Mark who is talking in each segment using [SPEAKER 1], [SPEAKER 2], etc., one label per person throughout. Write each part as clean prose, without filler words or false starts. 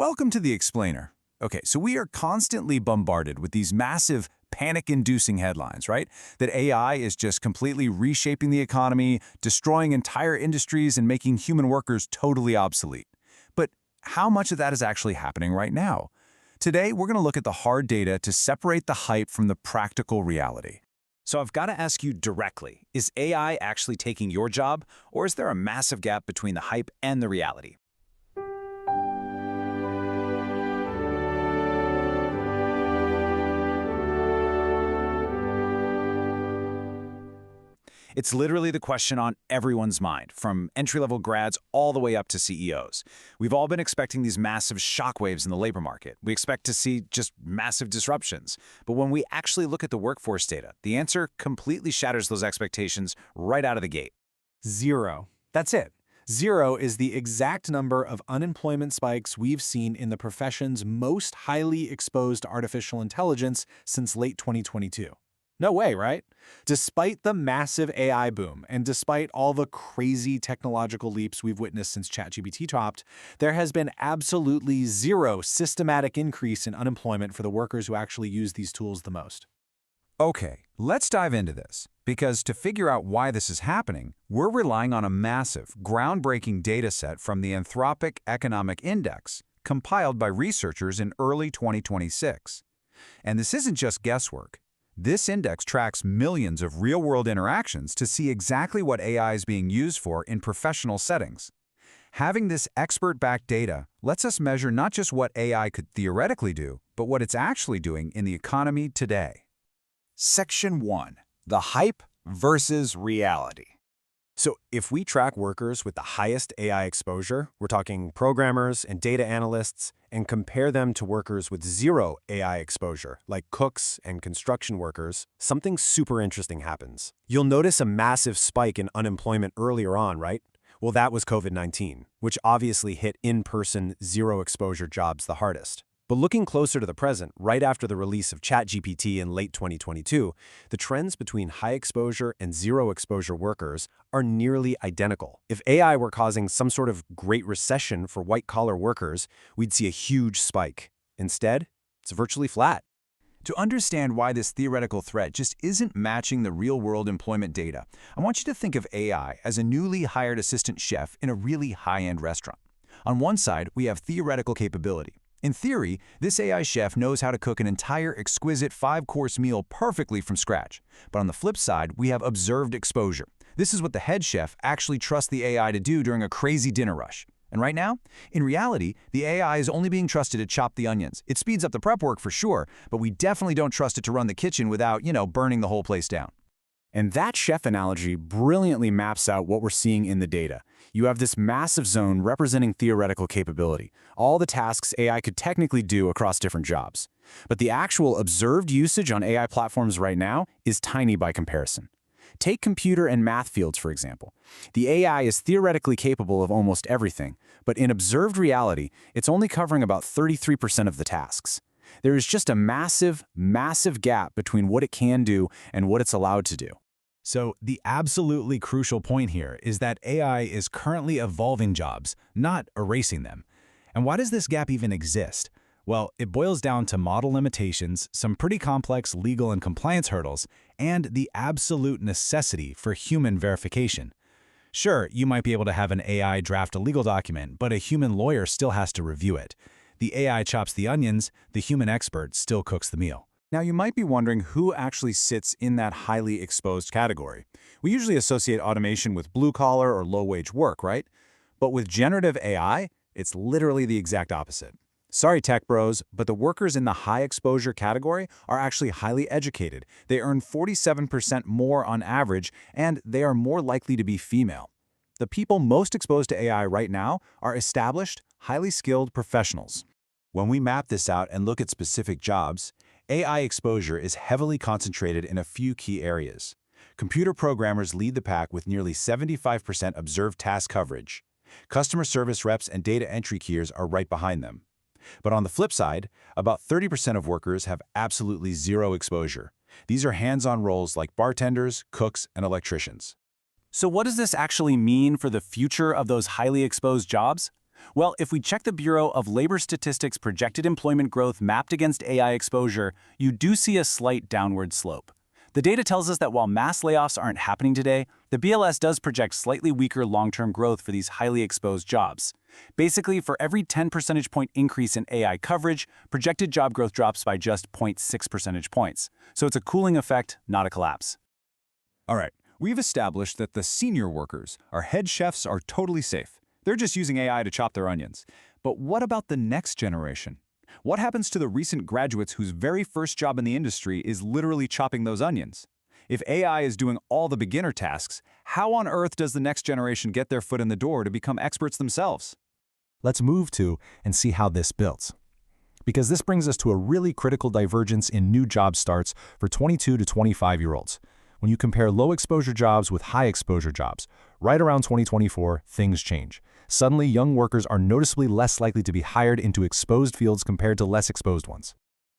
[SPEAKER 1] Welcome to The Explainer. Okay, so we are constantly bombarded with these massive panic-inducing headlines, right? That AI is just completely reshaping the economy, destroying entire industries, and making human workers totally obsolete. But how much of that is actually happening right now? Today, we're going to look at the hard data to separate the hype from the practical reality.
[SPEAKER 2] So I've got to ask you directly, is AI actually taking your job, or is there a massive gap between the hype and the reality? It's literally the question on everyone's mind, from entry-level grads all the way up to CEOs. We've all been expecting these massive shockwaves in the labor market. We expect to see just massive disruptions. But when we actually look at the workforce data, the answer completely shatters those expectations right out of the gate.
[SPEAKER 3] Zero. That's it. Zero is the exact number of unemployment spikes we've seen in the professions most highly exposed to artificial intelligence since late 2022. No way, right? Despite the massive AI boom, and despite all the crazy technological leaps we've witnessed since ChatGPT topped, there has been absolutely zero systematic increase in unemployment for the workers who actually use these tools the most.
[SPEAKER 1] Okay, let's dive into this, because to figure out why this is happening, we're relying on a massive, groundbreaking data set from the Anthropic Economic Index, compiled by researchers in early 2026. And this isn't just guesswork. This index tracks millions of real-world interactions to see exactly what AI is being used for in professional settings. Having this expert-backed data lets us measure not just what AI could theoretically do, but what it's actually doing in the economy today.
[SPEAKER 2] Section 1. The hype versus reality. So if we track workers with the highest AI exposure, we're talking programmers and data analysts, and compare them to workers with zero AI exposure, like cooks and construction workers, something super interesting happens. You'll notice a massive spike in unemployment earlier on, right? Well, that was COVID-19, which obviously hit in-person, zero-exposure jobs the hardest. But looking closer to the present, right after the release of ChatGPT in late 2022, the trends between high-exposure and zero-exposure workers are nearly identical. If AI were causing some sort of great recession for white-collar workers, we'd see a huge spike. Instead, it's virtually flat.
[SPEAKER 1] To understand why this theoretical threat just isn't matching the real-world employment data, I want you to think of AI as a newly hired assistant chef in a really high-end restaurant. On one side, we have theoretical capability. In theory, this AI chef knows how to cook an entire exquisite 5-course meal perfectly from scratch. But on the flip side, we have observed exposure. This is what the head chef actually trusts the AI to do during a crazy dinner rush. And right now, in reality, the AI is only being trusted to chop the onions. It speeds up the prep work for sure, but we definitely don't trust it to run the kitchen without, burning the whole place down.
[SPEAKER 3] And that chef analogy brilliantly maps out what we're seeing in the data. You have this massive zone representing theoretical capability, all the tasks AI could technically do across different jobs. But the actual observed usage on AI platforms right now is tiny by comparison. Take computer and math fields, for example. The AI is theoretically capable of almost everything, but in observed reality, it's only covering about 33% of the tasks. There is just a massive, massive gap between what it can do and what it's allowed to do.
[SPEAKER 1] So the absolutely crucial point here is that AI is currently evolving jobs, not erasing them. And why does this gap even exist? Well, it boils down to model limitations, some pretty complex legal and compliance hurdles, and the absolute necessity for human verification. Sure, you might be able to have an AI draft a legal document, but a human lawyer still has to review it. The AI chops the onions, the human expert still cooks the meal. Now, you might be wondering who actually sits in that highly exposed category. We usually associate automation with blue-collar or low-wage work, right? But with generative AI, it's literally the exact opposite. Sorry, tech bros, but the workers in the high-exposure category are actually highly educated. They earn 47% more on average, and they are more likely to be female. The people most exposed to AI right now are established, highly skilled professionals. When we map this out and look at specific jobs, AI exposure is heavily concentrated in a few key areas. Computer programmers lead the pack with nearly 75% observed task coverage. Customer service reps and data entry keyers are right behind them. But on the flip side, about 30% of workers have absolutely zero exposure. These are hands-on roles like bartenders, cooks, and electricians.
[SPEAKER 3] So what does this actually mean for the future of those highly exposed jobs? Well, if we check the Bureau of Labor Statistics projected employment growth mapped against AI exposure, you do see a slight downward slope. The data tells us that while mass layoffs aren't happening today, the BLS does project slightly weaker long-term growth for these highly exposed jobs. Basically, for every 10 percentage point increase in AI coverage, projected job growth drops by just 0.6 percentage points. So it's a cooling effect, not a collapse.
[SPEAKER 1] All right, we've established that the senior workers, our head chefs, are totally safe. They're just using AI to chop their onions. But what about the next generation? What happens to the recent graduates whose very first job in the industry is literally chopping those onions? If AI is doing all the beginner tasks, how on earth does the next generation get their foot in the door to become experts themselves? Let's move to and see how this builds. Because this brings us to a really critical divergence in new job starts for 22 to 25-year-olds. When you compare low-exposure jobs with high-exposure jobs, right around 2024, things change. Suddenly, young workers are noticeably less likely to be hired into exposed fields compared to less exposed ones.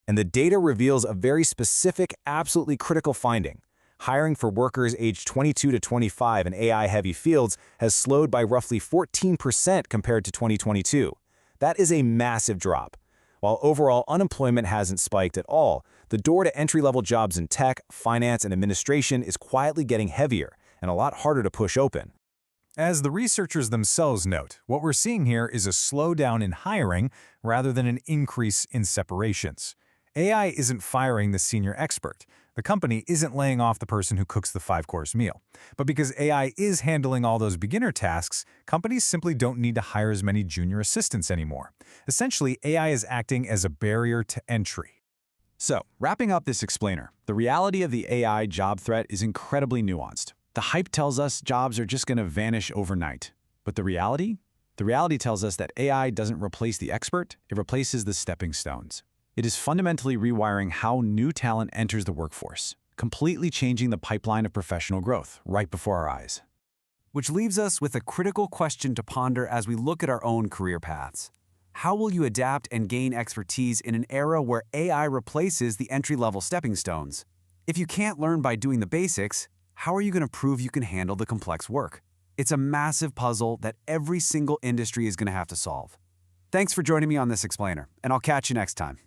[SPEAKER 2] And the data reveals a very specific, absolutely critical finding. Hiring for workers aged 22 to 25 in AI-heavy fields has slowed by roughly 14% compared to 2022. That is a massive drop. While overall unemployment hasn't spiked at all, the door to entry-level jobs in tech, finance, and administration is quietly getting heavier and a lot harder to push open.
[SPEAKER 1] As the researchers themselves note, what we're seeing here is a slowdown in hiring rather than an increase in separations. AI isn't firing the senior expert. The company isn't laying off the person who cooks the 5-course meal. But because AI is handling all those beginner tasks, companies simply don't need to hire as many junior assistants anymore. Essentially, AI is acting as a barrier to entry. So, wrapping up this explainer, the reality of the AI job threat is incredibly nuanced. The hype tells us jobs are just going to vanish overnight. But the reality? The reality tells us that AI doesn't replace the expert, it replaces the stepping stones. It is fundamentally rewiring how new talent enters the workforce, completely changing the pipeline of professional growth right before our eyes.
[SPEAKER 3] Which leaves us with a critical question to ponder as we look at our own career paths. How will you adapt and gain expertise in an era where AI replaces the entry-level stepping stones? If you can't learn by doing the basics, how are you going to prove you can handle the complex work? It's a massive puzzle that every single industry is going to have to solve. Thanks for joining me on this explainer, and I'll catch you next time.